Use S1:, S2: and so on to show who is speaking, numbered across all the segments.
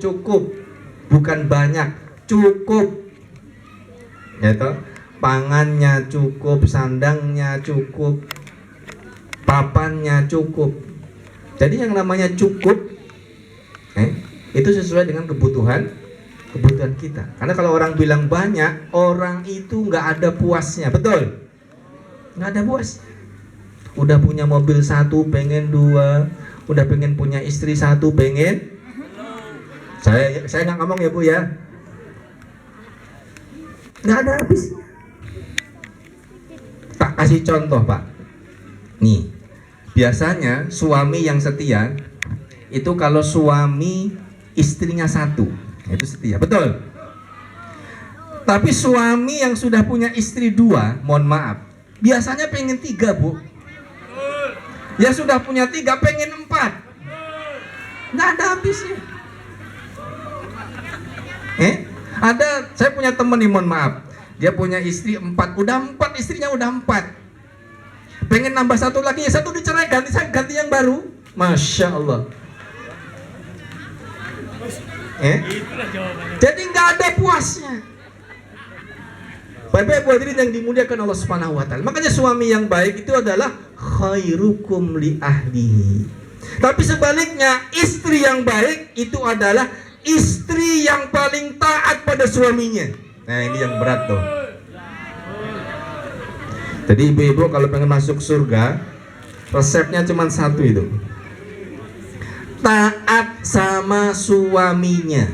S1: cukup, bukan banyak, cukup. Ya toh, pangannya cukup, sandangnya cukup, papannya cukup. Jadi yang namanya cukup itu sesuai dengan kebutuhan kita. Karena kalau orang bilang banyak, orang itu nggak ada puasnya, betul? Nggak ada puas. Udah punya mobil satu, pengen dua. Udah pengen punya istri satu, pengen. Saya nggak ngomong ya Bu ya. Nggak ada habis. Tak kasih contoh Pak. Nih, biasanya suami yang setia itu kalau suami istrinya satu, itu setia, betul? Tapi suami yang sudah punya istri dua, mohon maaf, biasanya pengen tiga Bu. Ya sudah punya tiga, pengen empat. Nggak ada habisnya. Ada, saya punya teman nih, mohon maaf, dia punya istri empat, udah empat, istrinya udah empat. Pengen nambah satu lagi, ya satu dicerai, ganti yang baru. Masya Allah. Jadi nggak ada puasnya. Bapak Ibu hadirin yang dimuliakan Allah Subhanahu wa taala. Makanya suami yang baik itu adalah khairukum li ahlihi. Tapi sebaliknya, istri yang baik itu adalah istri yang paling taat pada suaminya. Nah, ini yang berat tuh. Jadi ibu-ibu kalau pengen masuk surga, resepnya cuma satu itu. Taat sama suaminya.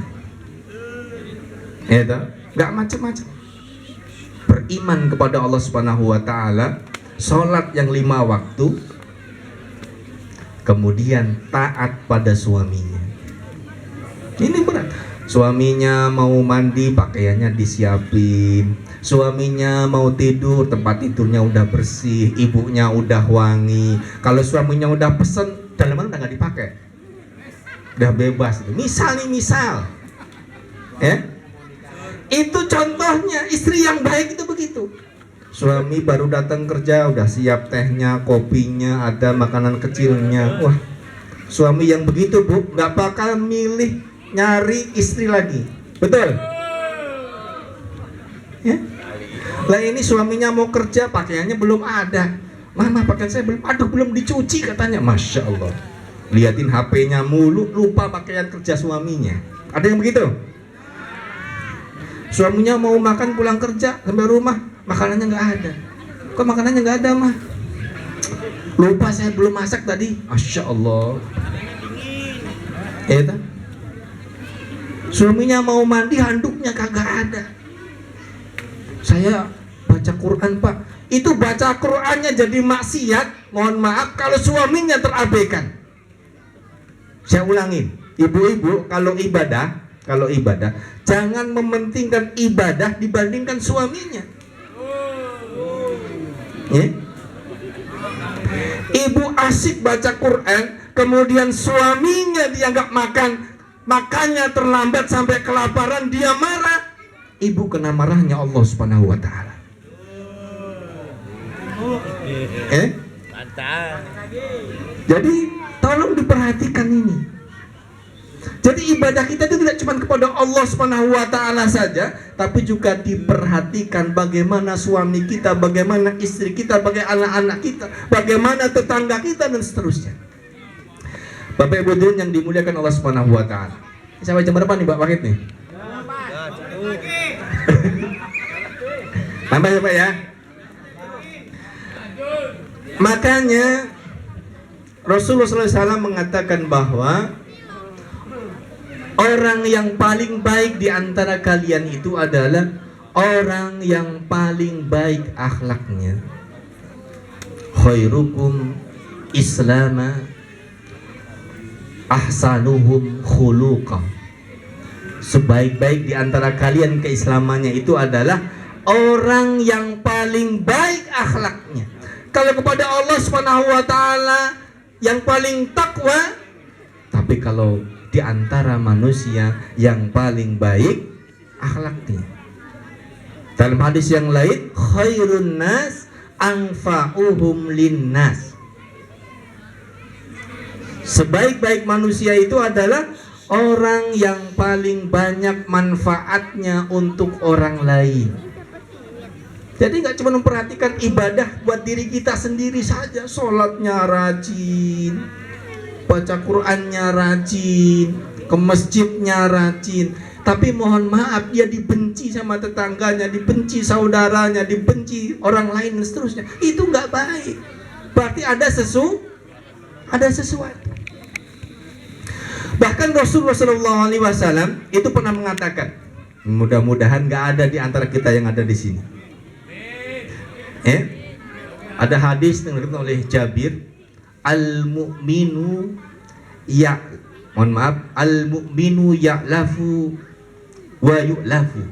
S1: Ya toh? Nggak macam-macam. Beriman kepada Allah Subhanahu wa taala, sholat yang 5 waktu, kemudian taat pada suaminya. Ini berat. Suaminya mau mandi, pakaiannya disiapin. Suaminya mau tidur, tempat tidurnya udah bersih, ibunya udah wangi. Kalau suaminya udah pesen, dalaman udah nggak dipakai, udah bebas. Misal nih, misal, itu contohnya istri yang baik itu begitu. Suami baru datang kerja, udah siap tehnya, kopinya, ada makanan kecilnya. Wah, suami yang begitu Bu, nggak bakal milih nyari istri lagi, betul? Ya? Lah ini suaminya mau kerja, pakaiannya belum ada. Mama, pakaian saya belum, aduh belum dicuci katanya. Masya Allah. Liatin HP-nya mulu, lupa pakaian kerja suaminya. Ada yang begitu? Suaminya mau makan pulang kerja, sampai rumah makanannya nggak ada. Kok makanannya nggak ada mah? Lupa saya belum masak tadi. Masya Allah. Ya, suaminya mau mandi, handuknya kagak ada. Saya baca Quran Pak. Itu baca Qurannya jadi maksiat, mohon maaf, kalau suaminya terabaikan. Saya ulangin, ibu-ibu kalau ibadah, jangan mementingkan ibadah dibandingkan suaminya. Ibu asik baca Quran, kemudian suaminya dianggap makannya terlambat sampai kelaparan, dia marah. Ibu kena marahnya Allah Subhanahu wa taala. Jadi tolong diperhatikan ini. Jadi ibadah kita itu tidak cuma kepada Allah Subhanahu wa taala saja, tapi juga diperhatikan bagaimana suami kita, bagaimana istri kita, bagaimana anak-anak kita, bagaimana tetangga kita dan seterusnya. Bapak Ibu yang dimuliakan Allah Subhanahu wa taala. Sampai jam berapa nih Pak Wahid nih? Tambah ya Pak ya. Makanya Rasulullah SAW mengatakan bahwa orang yang paling baik di antara kalian itu adalah orang yang paling baik akhlaknya. Khairukum islama ahsanuhum khuluqa. Sebaik-baik di antara kalian keislamannya itu adalah orang yang paling baik akhlaknya. Kalau kepada Allah Subhanahu wa taala yang paling takwa, tapi kalau di antara manusia yang paling baik akhlaknya. Dalam hadis yang lain, khairun nas anfa'uhum linnas. Sebaik-baik manusia itu adalah orang yang paling banyak manfaatnya untuk orang lain. Jadi nggak cuma memperhatikan ibadah buat diri kita sendiri saja, sholatnya rajin, baca Qur'annya rajin, ke masjidnya rajin, tapi mohon maaf dia dibenci sama tetangganya, dibenci saudaranya, dibenci orang lain dan seterusnya. Itu nggak baik. Berarti ada sesuatu. Bahkan Rasulullah SAW itu pernah mengatakan, mudah-mudahan nggak ada di antara kita yang ada di sini. Ada hadis yang diriwayatkan oleh Jabir, al-mu'minu ya'lafu wa yu'lafu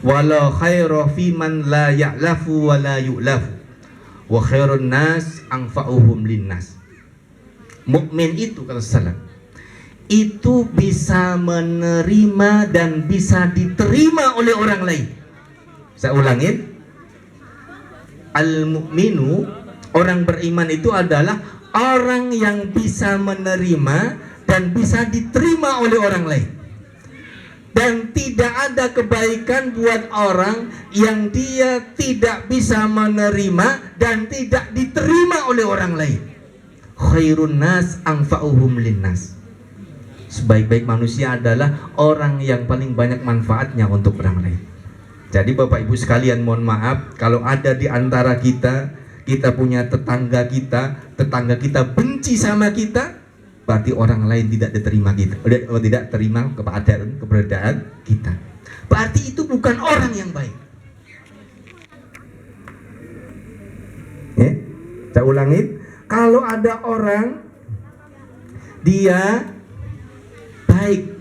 S1: wala khaira fi man la ya'lafu wa la yu'lafu wa khairun nas anfa'uhum linnas. Mukmin itu, kata Salam, itu bisa menerima dan bisa diterima oleh orang lain. Saya ulangin, al-mu'minu, orang beriman itu adalah orang yang bisa menerima dan bisa diterima oleh orang lain. Dan tidak ada kebaikan buat orang yang dia tidak bisa menerima dan tidak diterima oleh orang lain. Khairun nas anfa'uhum linnas. Sebaik-baik manusia adalah orang yang paling banyak manfaatnya untuk orang lain. Jadi Bapak Ibu sekalian, mohon maaf kalau ada di antara kita punya tetangga kita benci sama kita, berarti orang lain tidak diterima kita, tidak terima keberadaan kita. Berarti itu bukan orang yang baik. Saya ulangin, kalau ada orang dia baik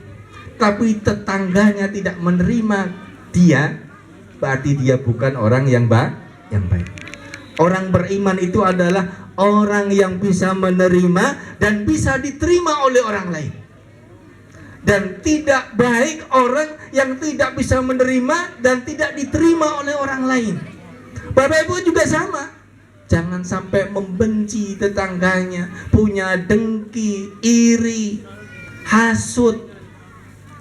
S1: tapi tetangganya tidak menerima dia, berarti dia bukan orang yang baik. Orang beriman itu adalah orang yang bisa menerima dan bisa diterima oleh orang lain. Dan tidak baik orang yang tidak bisa menerima dan tidak diterima oleh orang lain. Bapak Ibu juga sama. Jangan sampai membenci tetangganya, punya dengki, iri, hasut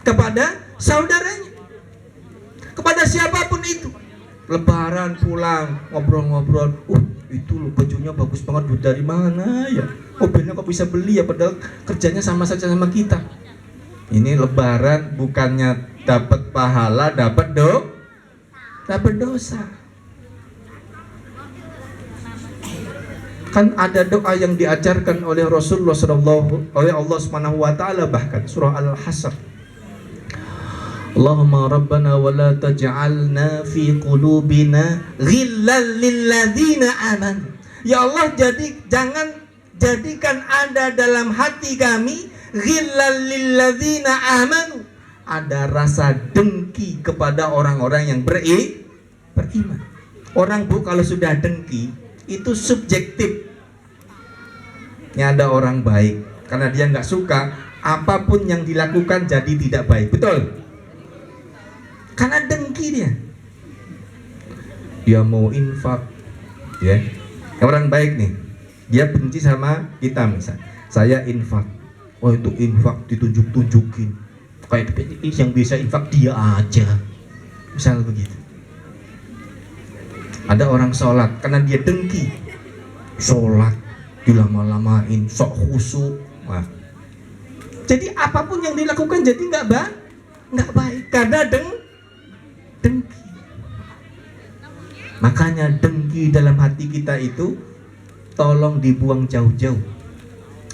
S1: kepada saudaranya, kepada siapapun itu. Lebaran pulang ngobrol-ngobrol, itu loh bajunya bagus banget, dari mana ya, mobilnya kok bisa beli ya, padahal kerjanya sama saja sama kita. Ini Lebaran bukannya dapat pahala, dapat dosa. Kan ada doa yang diajarkan oleh Rasulullah oleh Allah Subhanahu wa taala, bahkan surah Al-Hasr. Allahumma rabbana wa la taj'alna fi qulubina ghillan lil ladzina amanu. Ya Allah, jangan jadikan ada dalam hati kami ghillan lil ladzina amanu, ada rasa dengki kepada orang-orang yang beriman. Orang kalau sudah dengki itu subjektif. Ini ada orang baik, karena dia nggak suka apapun yang dilakukan jadi tidak baik, betul? Karena dengki dia mau infak, ya. Orang baik nih, dia benci sama kita, misal saya infak, itu infak ditunjuk-tunjukin, kayak yang bisa infak dia aja, misal begitu. Ada orang sholat, karena dia dengki, sholat dilama-lamain, sok khusyuk. Jadi apapun yang dilakukan jadi nggak baik karena dengki. Makanya dengki dalam hati kita itu tolong dibuang jauh-jauh.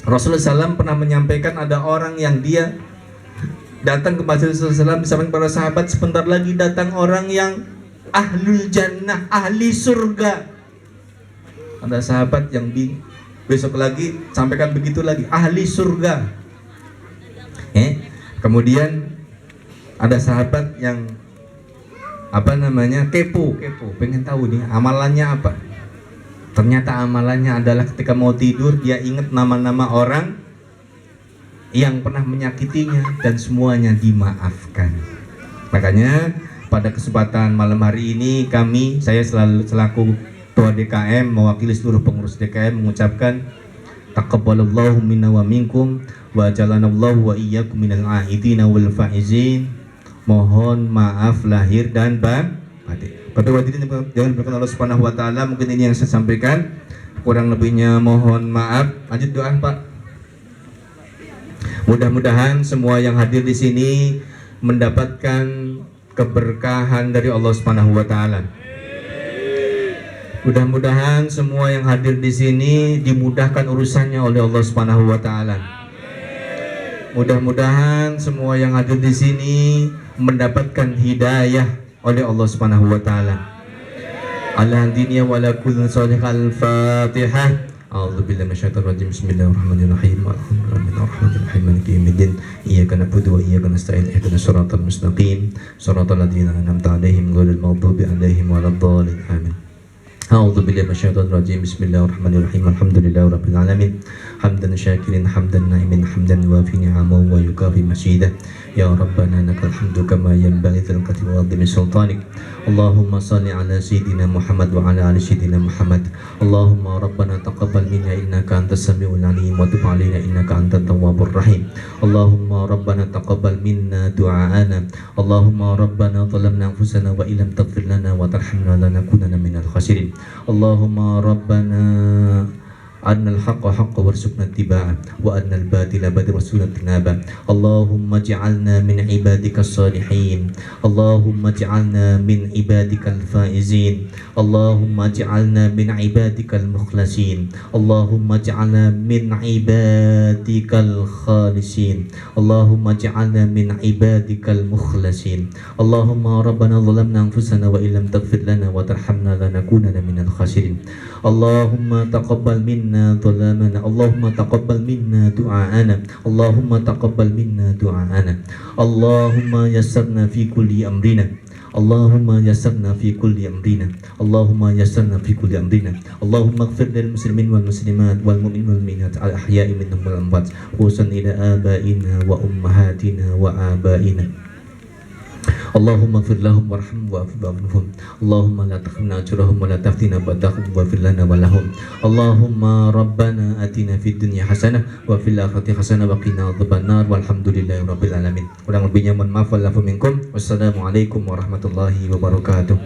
S1: Rasulullah SAW pernah menyampaikan ada orang yang dia datang ke masjid Rasulullah SAW bersama para sahabat, sebentar lagi datang orang yang ahlul jannah, ahli surga. Ada sahabat yang besok lagi sampaikan begitu lagi, ahli surga. Kemudian ada sahabat yang kepo, pengen tahu nih amalannya apa. Ternyata amalannya adalah ketika mau tidur dia ingat nama-nama orang yang pernah menyakitinya dan semuanya dimaafkan. Makanya pada kesempatan malam hari ini saya selaku Ketua DKM mewakili seluruh pengurus DKM mengucapkan Taqabbalallahu minna wa minkum wa jalanallahu wa iyyakum minal aidina wal faizin. Mohon maaf lahir dan batin. Bapak hadirin yang diberkahi Allah Subhanahu wa taala, mungkin ini yang saya sampaikan. Kurang lebihnya mohon maaf. Lanjut doa, Pak. Mudah-mudahan semua yang hadir di sini mendapatkan keberkahan dari Allah Subhanahu wa taala. Mudah-mudahan semua yang hadir di sini dimudahkan urusannya oleh Allah Subhanahu wa taala. Mudah-mudahan semua yang hadir di sini mendapatkan hidayah oleh Allah Subhanahu wa taala. Alhamdulillah wa la kullu salihal Fatihah. A'udzu billahi minasyaitonir rajim. Bismillahirrahmanirrahim. Alhamdulillahirrahmanirrahim. Maliki yaumiddin. Iyyaka na'budu wa iyyaka nasta'in. Ihdinas siratal mustaqim. Shiratal ladzina an'amta 'alaihim ghairil maghdubi 'alaihim waladdallin. Amin. A'udzu billahi minasyaitonir rajim. Bismillahirrahmanirrahim. Alhamdulillahirabbil alamin. Hamdan syakirin, hamdan na'imin, hamdan wafi ni'amahu wa yukafi masyidah. Ya Rabbana lakal hamdu kama yanbaghi lil qadri wa 'azimi sultanik. Allahumma salli ala sayyidina Muhammad wa ala ali sayyidina Muhammad. Allahumma Rabbana taqabbal minna innaka antas samiul alim wa tub 'alaina innaka antat tawwabur rahim. Allahumma Rabbana taqabbal minna du'aana. Allahumma Rabbana zalamna anfusana wa illam taghfir lana wa tarhamna lanakunanna minal khasirin. Allahumma Rabbana أرنا الحق حقا وارزقنا اتباعه وأرنا الباطل باطلا وارزقنا اجتنابه. اللهم اجعلنا من عبادك الصالحين. اللهم اجعلنا من عبادك الفائزين. اللهم اجعلنا من عبادك المخلصين. اللهم اجعلنا من عبادك الخالصين. اللهم اجعلنا من عبادك المخلصين. اللهم ربنا ظلمنا أنفسنا وإن لم تغفر لنا وترحمنا لنكونن من الخاسرين. اللهم تقبل منا ظلامنا. اللهم تقبل منا دعاءنا. اللهم تقبل منا دعاءنا. اللهم يسرنا في كل أمرنا. اللهم يسرنا في كل أمرنا. اللهم يسرنا في كل أمرنا. اللهم اغفر للمسلمين والمسلمات والمؤمنين والمؤمنات الأحياء منهم والأموات خصوصا إلى آبائنا وأمهاتنا وآبائنا. اللهم اغفر لهم وارحمهم واعف عنهم. اللهم لا تحرمنا أجرهم ولا تفتنا بعدهم واغفر لنا ولهم. اللهم ربنا آتنا في الدنيا حسنة وفي الآخرة حسنة وقنا عذاب النار والحمد لله رب العالمين. Kurang lebihnya mohon maaf. Wassalamualaikum warahmatullahi wabarakatuh.